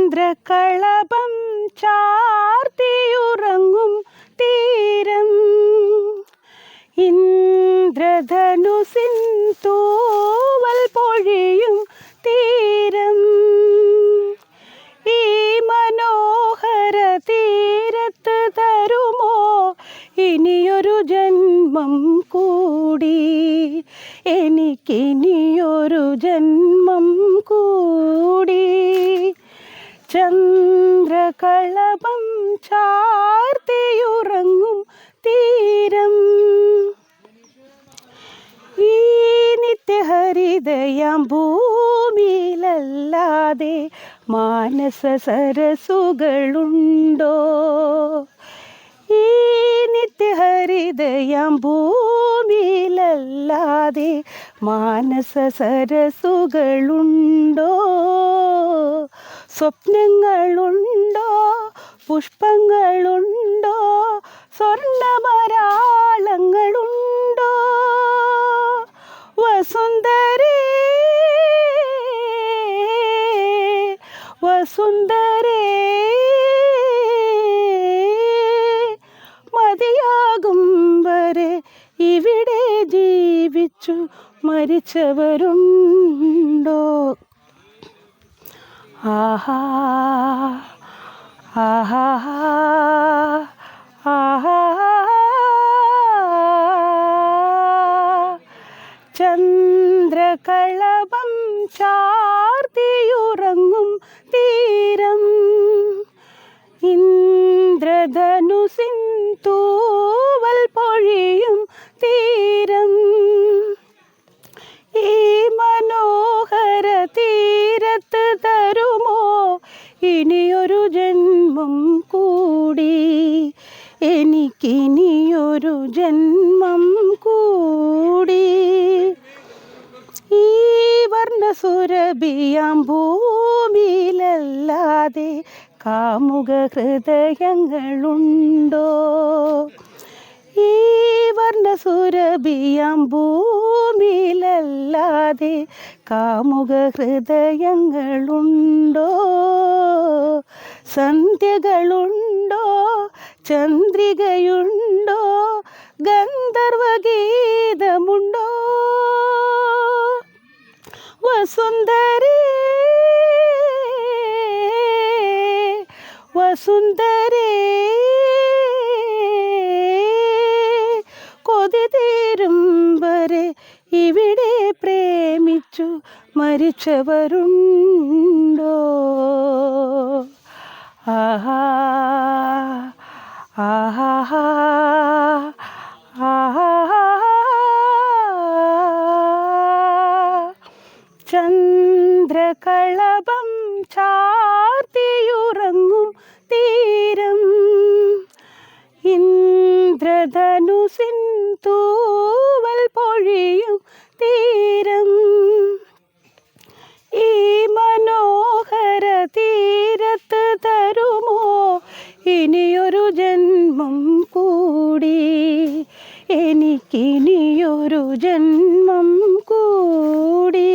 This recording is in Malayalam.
ചന്ദ്രകളഭം ചാർത്തിയുറങ്ങും തീരം, ഇന്ദ്രധനുസിൻ തൂവൽ പൊഴിയും തീരം. ഈ മനോഹര തീരത്ത് തരുമോ ഇനിയൊരു ജന്മം കൂടി, എനിക്കിനിയൊരു ജന്മം കൂടി. ചന്ദ്രകളഭം ചാർത്തിയുറങ്ങും തീരം, ഈ നിത്യഹരിതയാം ഭൂമിയിലല്ലാതെ മാനസ സരസുകളുണ്ടോ? ഈ നിത്യഹരിതയാം ഭൂമിയിലല്ലാതെ മാനസ സരസുകളുണ്ടോ? സ്വപ്നങ്ങളുണ്ടോ, പുഷ്പങ്ങളുണ്ടോ, സ്വർണ്ണമരാളങ്ങളുണ്ടോ? വസുന്ധരേ വസുന്ധരേ, മതിയാകും വരെ ഇവിടെ ജീവിച്ചു മരിച്ചവരുണ്ടോ? ആഹാ ആഹാ ആഹാ. ചന്ദ്രകളഭം ചാർത്തിയുറങ്ങും തീരം, ഇന്ദ്രധനുസിൻ തൂവൽ പൊഴിയും തീരം. ഈ മനോഹര തീരത്ത് തരുമോ ഇനിയൊരു ജന്മം കൂടി, എനിക്കിനിയൊരു ജന്മം കൂടി. ഈ വർണ്ണസുരഭിയാം ഭൂമിയിലല്ലാതെ കാമുക ഹൃദയങ്ങളുണ്ടോ? ഈ വർണ്ണസുരഭിയാം ഭൂമിയിലല്ലാതെ കാമുക ഹൃദയങ്ങളുണ്ടോ? സന്ധ്യകളുണ്ടോ, ചന്ദ്രികയുണ്ടോ, ഗന്ധർവഗീതമുണ്ടോ? വസുന്ധരേ വസുന്ധരേ, കൊതി തീരും വരെ ഇവിടെ പ്രേമിച്ചു മരിച്ചവരുണ്ടോ? ആഹാ ആഹാ ആഹാ. ചന്ദ്രകളഭം ചാർത്തിയുറങ്ങും തീരം, ഇന്ദ്രധനുസിൻ തൂവൽ പൊഴിയും തീരം. ഈ മനോഹര തീരത്ത് തരുമോ ഇനിയൊരു ജന്മം കൂടി, എനിക്കിനിയൊരു ജന്മം കൂടി.